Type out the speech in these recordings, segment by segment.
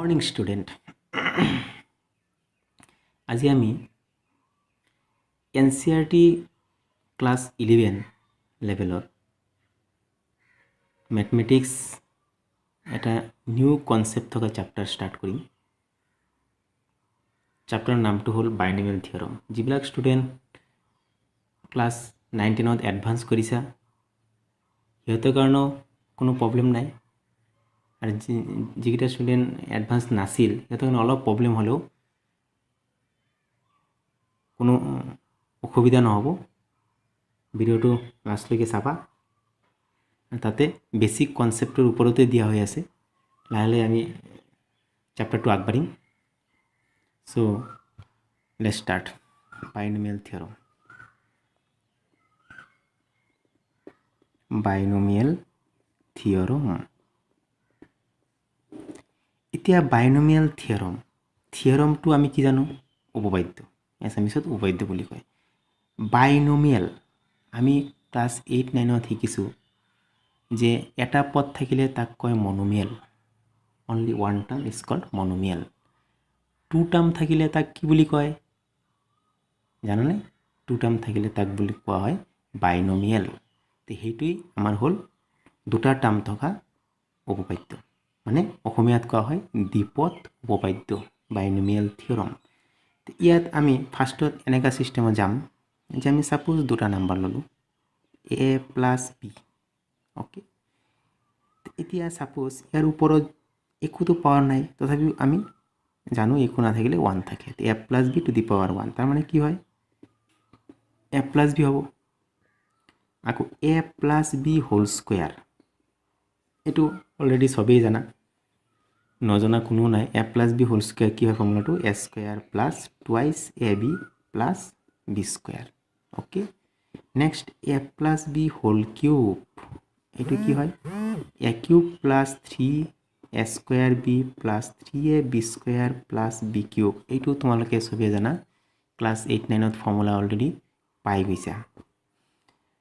Morning student আজি আমি NCERT class 11 লেভেলৰ ম্যাথমেটিক্স এটা নিউ কনসেপ্ট থকা চ্যাপ্টাৰ স্টাৰ্ট কৰিম। চ্যাপ্টাৰৰ নামটো হ'ল বাইনোমিয়েল থিয়ৰম। যিবিলাক ষ্টুডেণ্ট ক্লাস 19ত এডভান্স কৰিছা সিহঁতৰ কাৰণেও কোনো প্ৰব্লেম নাই, আৰু যিকেইটা ষ্টুডেণ্ট এডভান্স নাছিল সিহঁতৰ কাৰণে অলপ প্ৰব্লেম হ'লেও কোনো অসুবিধা নহ'ব। ভিডিওটো লাষ্টলৈকে চাবা। তাতে বেসিক কনসেপ্টৰ ওপৰতে দিয়া হৈ আছে। লাহে লাহে আমি চ্যাপ্টাৰটো আগবাঢ়িম। So let's start binomial theorem. Binomial theorem. এতিয়া বাইনোমিয়েল থিয়ৰমটো আমি কি জানো? উপপাদ্য। এছামিছত উপপাদ্য বুলি কয়। বাইনোমিয়েল আমি ক্লাস 8-9ত শিকিছোঁ যে এটা পদ থাকিলে তাক কয় monomial. Only one term is called monomial. Two term থাকিলে তাক কি বুলি কয় জানানে? টু টার্ম থাকিলে তাক বুলি কোৱা হয় বাইনোমিয়েল। তো সেইটোই আমাৰ হ'ল দুটা টাৰ্ম থকা উপপাদ্য, মানে অসমীয়াত কোৱা হয় দ্বিপদ উপপাদ্য, বাইনোমিয়েল থিয়ৰম। ইয়াত আমি ফাৰ্ষ্টত এনেকা সিস্টেমত যাম যে আমি সাপোজ দুটা নাম্বাৰ ললোঁ a + b। ওকে, এতিয়া সাপোজ ইয়াৰ ওপৰত একোতো পাৱাৰ নাই, তথাপিও আমি জানো একো নাথাকিলে 1 থাকে। a + b ^ 1, তাৰ মানে কি হয় a + b হ'ব। আকৌ a + b হোল স্কয়াৰ, এইটো অলৰেডি সবেই জানা, নজনা কোনো নাই। a + b হোল স্কয়াৰ কি হয়? ফৰ্মুলাটো a² + 2ab + b²। Okay, next a + b whole cube, এইটো কি হয়? a³ + 3a² b + 3ab² + b³ এইটো তোমালোকে সবেই জানা, ক্লাস 8-9ত ফৰ্মুলা অলৰেডি পাই গৈছা।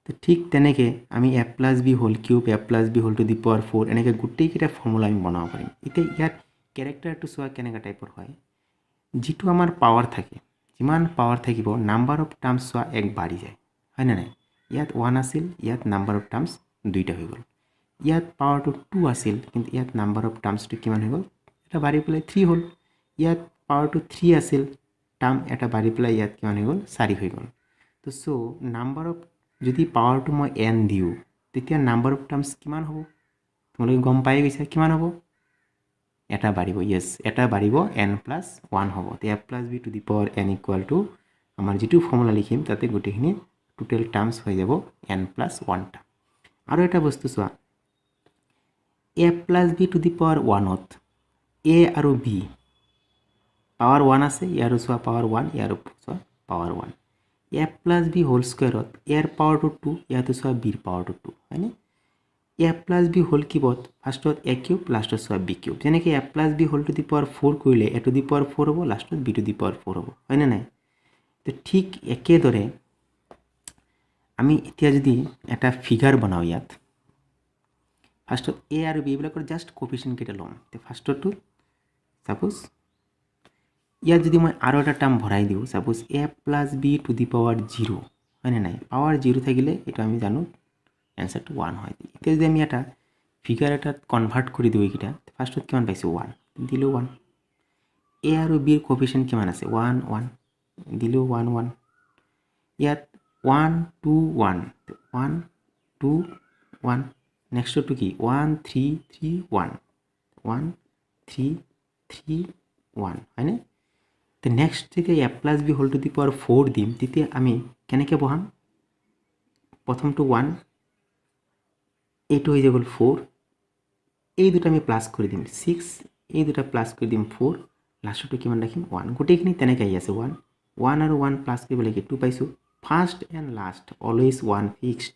তো ঠিক তেনেকৈ আমি a + b whole cube, a + b whole to the power 4 এনেকৈ গোটেইকেইটা ফৰ্মুলা আমি বনাব পাৰিম। এতিয়া ইয়াত কেৰেক্টাৰটো চোৱা কেনেকুৱা টাইপৰ হয়। যিটো আমাৰ পাৱাৰ থাকে, যিমান পাৱাৰ থাকিব নাম্বাৰ অফ টাৰ্মছ চোৱা এক বাঢ়ি যায়, হয়নে নাই? ইয়াত 1 আছিল, ইয়াত নাম্বাৰ অফ টাৰ্মছ দুইটা হৈ গ'ল। ইয়াত পাৱাৰটো 2 আছিল, কিন্তু ইয়াত নাম্বাৰ অফ টাৰ্মছটো কিমান হৈ গ'ল? এটা বাঢ়ি পেলাই 3 হ'ল। ইয়াত পাৱাৰটো 3 আছিল, টাৰ্ম এটা বাঢ়ি পেলাই ইয়াত কিমান হৈ গ'ল? 4 হৈ গ'ল। তো সো নাম্বাৰ অফ যদি পাৱাৰটো মই n দিওঁ তেতিয়া নাম্বাৰ অফ টাৰ্মছ কিমান হ'ব? তোমালোকে গম পাই গৈছা কিমান হ'ব? এটা বাঢ়িব, ইয়েছ, এটা বাঢ়িব, n + 1 হ'ব। তো a + b to the power n = আমাৰ যিটো ফৰ্মুলা লিখিম তাতে গোটেইখিনি টোটেল টাৰ্মছ হৈ যাব n + 1 টা। আৰু এটা বস্তু চোৱা, a + b to the power 1ত a আৰু b পাৱাৰ 1 আছে, ইয়াৰো চোৱা পাৱাৰ 1, ইয়াৰো চোৱা পাৱাৰ 1। a + b হোল স্কয়াৰত a ৰ পাৱাৰটো 2, ইয়াতো চোৱা b ৰ পাৱাৰটো 2, হয়নে? a + b হোল কিউবত ফাৰ্ষ্টত a³ লাষ্টত চোৱা b³। যেনেকৈ a + b whole to the power 4 কৰিলে a টু দি পাৱাৰ 4 হ'ব, লাষ্টত b টু দি পাৱাৰ 4 হ'ব, হয়নে নাই? তো ঠিক একেদৰে আমি এতিয়া যদি এটা ফিগাৰ বনাওঁ, ইয়াত ফাৰ্ষ্টত a আৰু b বিলাকৰ জাষ্ট কোএফিচিয়েন্ট কেইটা ল'ম। তো ফাৰ্ষ্টটো সাপোজ ইয়াত যদি মই আৰু এটা টাৰ্ম ভৰাই দিওঁ, suppose a + b to the power 0, হয়নে নাই? পাৱাৰ 0 থাকিলে এইটো আমি জানো এনসাৰটো 1 হয়। এতিয়া যদি আমি এটা ফিগাৰ এটাত কনভাৰ্ট কৰি দিওঁ এইকেইটা, ফাৰ্ষ্টত কিমান পাইছোঁ? 1 দিলোঁ 1। a আৰু b ৰ কোএফিচিয়েন্ট কিমান আছে? 1 1 দিলোঁ 1 1। ইয়াত 1 2 1, 1 2 1। নেক্সটটো কি? 1 3 3 1, 1 3 3 1, হয়নে? তো নেক্সট যেতিয়া a + b whole to the power 4 দিম তেতিয়া আমি কেনেকৈ বহাম? প্ৰথমটো 1, এইটো হৈ যাব 4, এই দুটা আমি প্লাছ কৰি দিম 6, এই দুটা প্লাছ কৰি দিম 4, লাষ্টটো কিমান ৰাখিম? 1। গোটেইখিনি তেনেকৈ আহি আছে 1 1 আৰু 1 প্লাছ কৰিব লাগে 2 পাইছোঁ। First and last always 1 fixed.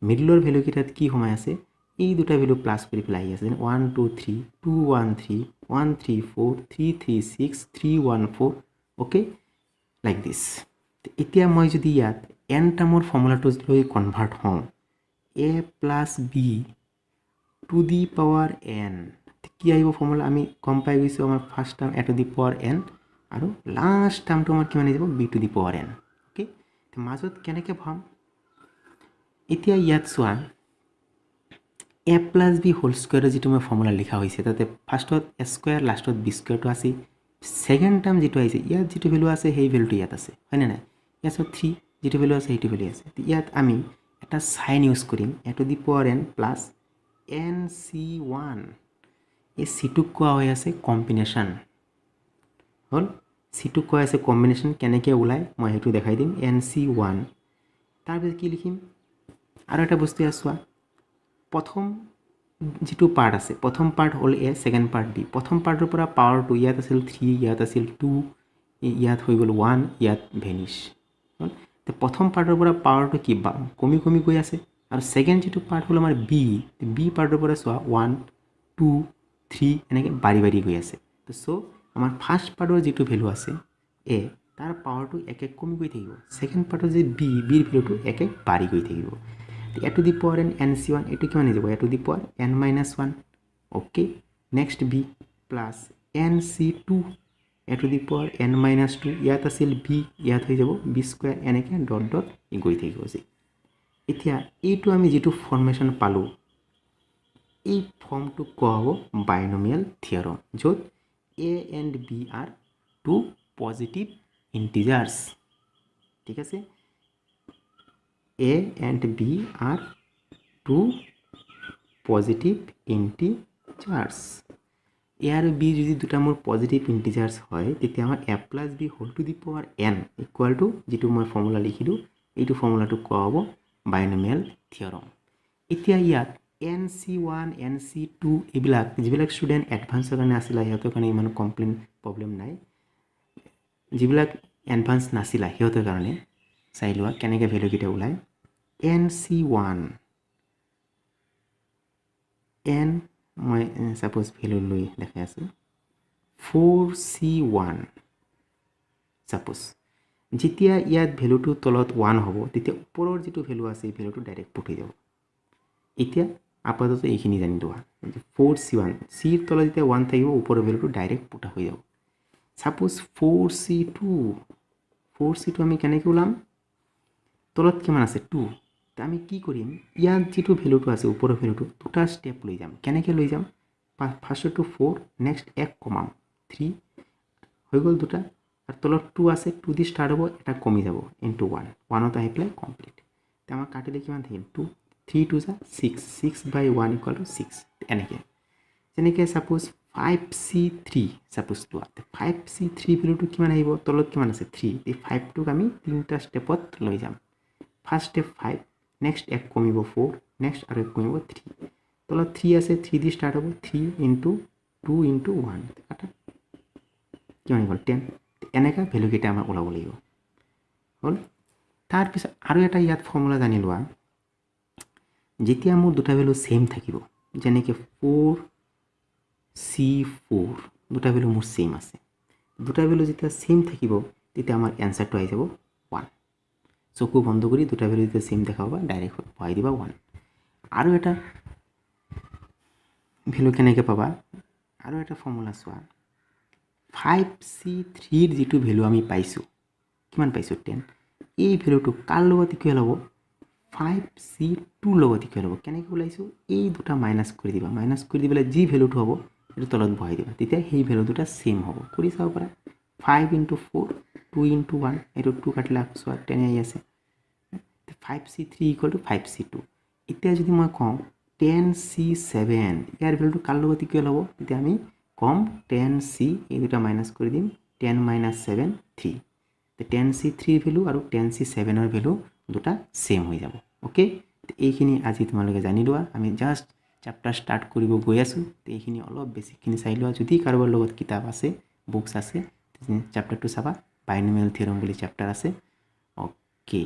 মিডলৰ ভেলুকেইটাত কি সোমাই আছে? এই দুটা ভেলু প্লাছ কৰি পেলাই আহি আছে, 1 2 3 2 1 3 1 3 4 3 3 6 3 1 4। ওকে, লাইক দিছ। এতিয়া মই যদি ইয়াত n টাৰ্মৰ ফৰ্মুলাটো লৈ কনভাৰ্ট হওঁ, a + b to the power n, কি আহিব ফৰ্মুলা আমি গম পাই গৈছোঁ আমাৰ first term a two the power n আৰু লাষ্ট টাৰ্মটো আমাৰ কিমান আহিব b to the power n okay মাজত কেনেকৈ ভৰাম এতিয়া ইয়াত চোৱা a প্লাছ b হোল স্কুৱেৰৰ যিটো মই ফৰ্মুলা লিখা হৈছে তাতে ফাৰ্ষ্টত a স্কুৱেৰ লাষ্টত b স্কুৱেৰটো আছে ছেকেণ্ড টাৰ্ম যিটো আহিছে ইয়াত যিটো ভেলু আছে সেই ভেলুটো ইয়াত আছে হয়নে নাই ইয়াত 3 যিটো ভেলু আছে সেইটো ভেলু আছে ইয়াত আমি এটা সাইন ইউজ কৰিম a two the power n plus nc1 এই সিটোক কোৱা হৈ আছে কম্বিনেশ্যন হল সিটোক কোৱা আছে কম্বিনেশ্যন কেনেকৈ ওলাই মই সেইটো দেখাই দিম nc1 তাৰপিছত কি লিখিম আৰু এটা বস্তু চোৱা প্ৰথম যেটো পাৰ্ট আছে প্ৰথম part hall a second part b প্ৰথম পাৰ্টৰ পৰা পাৱাৰটো ইয়াত আছিল 3 ইয়াত আছিল 2 ইয়াত হৈ গল 1 ইয়াত ভেনিশ হল তে প্ৰথম পাৰ্টৰ পৰা পাৱাৰটো কি কমি কমি গৈ আছে আৰু সেকেন্ড যেটো পাৰ্ট হল আমাৰ b পাৰ্টৰ পৰা চোৱা 1 2 3 এনেকৈ বাঢ়ি বাঢ়ি গৈ আছে তো সো আমাৰ ফাৰ্ষ্ট পাৰ্টৰ যেটো ভ্যালু আছে a তাৰ পাৱাৰটো এক এক কমি গৈ থাকিব সেকেন্ড পাৰ্টৰ যে b ৰ ভ্যালুটো এক এক বাঢ়ি গৈ থাকিব a to the power n nc1 এটো কিমান হৈ যাব a to the power n minus 1 okay next b plus nc2 a to the power n minus 2 ইয়াত আছিল b ইয়াত হৈ যাব b স্কয়াৰ এনেকৈ ডট ডট গৈ থাকিব যে এতিয়া এইটো আমি যেটো ফৰ্মেশন পালো এই ফৰ্মটো কোৱা হ'ব বাইনোমিয়াল থিওৰম য'ত a and b are two positive integers ঠিক আছে a and b are two positive integers a আৰু b যদি দুটা মোৰ পজিটিভ ইন্টিজাৰ্স হয় তেতিয়া আমাৰ a plus b whole to the power n equal to যেটো মই ফৰ্মুলা লিখিলো এইটো ফৰ্মুলাটো কোৱা হ'ব বাইনোমিয়াল থিওৰম এতিয়া ইয়াত nc1 nc2 এইবিলাক যিবিলাক ষ্টুডেন্ট এডভান্সৰ কাৰণে আছিল হিহঁতৰ কাৰণে ইমান কমপ্লেইন প্ৰবলেম নাই যিবিলাক এডভান্স নাছিল হিহঁতৰ কাৰণে চাই লোৱা কেনেকৈ ভ্যালু কিটা ওলাই nc1 n মই সাপোজ ভ্যালু লৈ দেখাই আছো 4c1 সাপোজ যেতিয়া ইয়াত ভ্যালুটো তলত 1 হ'ব তেতিয়া ওপৰৰ যেটো ভ্যালু আছে এই ভ্যালুটো ডাইৰেক্ট পুট হৈ যাব এতিয়া আপাতত এইখিনি জানি লোৱা 4c1 c ৰ তলত যেতিয়া 1 থাকিব ওপৰৰ ভ্যালুটো ডাইৰেক্ট পুট হৈ যাব সাপোজ 4c2 আমি কেনেকৈ ওলাম তলত কিমান আছে 2 তা আমি কি কৰিম ইয়াত যেটো ভ্যালুটো আছে ওপৰৰ ভ্যালুটো দুটা স্টেপ লৈ যাম কেনেকৈ লৈ যাম ফাৰ্ষ্টটো 4 নেক্সট এক কমাম 3 হৈ গল দুটা আৰু তলত 2 আছে 2 দি স্টাৰ্ট হ'ব এটা কমি যাব ইনটু 1 1ত আহি প্লাই কমপ্লিট তে আমাৰ কাটিলে কিমান থাকিল 2 3 2 6 6 by 1 equal to 6 এনেকৈ যেনেকৈ সাপোজ 5c3 সাপোজ লোৱা 5c3 ভ্যালুটো কিমান আহিব তলত কিমান আছে 3 এই 5 টোক আমি তিনটা স্টেপত লৈ যাম ফাৰ্ষ্ট স্টেপ 5 নেক্সট এক কমিব 4 নেক্সট আৰু এক কমিব 3 তলত 3 আছে 3 দি স্টাৰ্ট হ'ব 3 into 2 into 1 কাটা কিমান হ'ল 10 এনেকা ভ্যালু কিটা আমাৰ ওলাব লাগিব হল তাৰ পিছত আৰু এটা ইয়াত ফৰ্মুলা জানি লোৱা যেতিয়া মোৰ দুটা ভ্যালু সেম থাকিব যেনেকৈ 4c4 দুটা ভ্যালু মোৰ সেম আছে দুটা ভ্যালু যেতিয়া সেম থাকিব তেতিয়া আমাৰ এনসাৰটো আহি যাব 1 চকু বন্ধ কৰি দুটা ভ্যালু যেতিয়া সেম দেখাবা ডাইৰেক্ট পাই দিবা 1 আৰু এটা ভ্যালু কেনেকৈ পাবা আৰু এটা ফৰ্মুলা চোৱা 5c3 ৰ যেটো ভ্যালু আমি পাইছো কিমান পাইছো 10 এই ভ্যালুটো কার লগত ইকুয়াল হ'ব 5c2 লগত ইকুয়াল হ'ব কেনেকৈ ওলাইছো এই দুটা মাইনাস কৰি দিবা মাইনাস কৰি দিবলে যি ভ্যালুটো হ'ব এটো তলত বহাই দিবা তেতিয়া সেই ভ্যালু দুটা সেম হ'ব কৰি চাও পাৰা 5 into 4 2 into 1 এটো 2 কাটলা সো 10 আহি আছে 5c3 equal to 5c2 এতিয়া যদি মই কম 10c7 ইয়াৰ ভ্যালুটো কার লগত ইকুয়াল হ'ব তেতিয়া আমি কম 10c এই দুটা মাইনাস কৰি দিম 10 minus 7 3 তে 10c3 ভ্যালু আৰু 10c7 ৰ ভ্যালু দুটা সেম হৈ যাব ওকে এইখিনি আজি তোমালোকে জানি লোৱা আমি জাস্ট চ্যাপ্টাৰ স্টাৰ্ট কৰিব গৈ আছো তে এইখিনি অলপ বেছিকখিনি চাই লোৱা যদি কাৰোবাৰ লগত কিতাপ আছে বুকস আছে চ্যাপ্টাৰটো চাবা বাইনোমিয়াল থিওৰম বুলি চ্যাপ্টাৰ আছে ওকে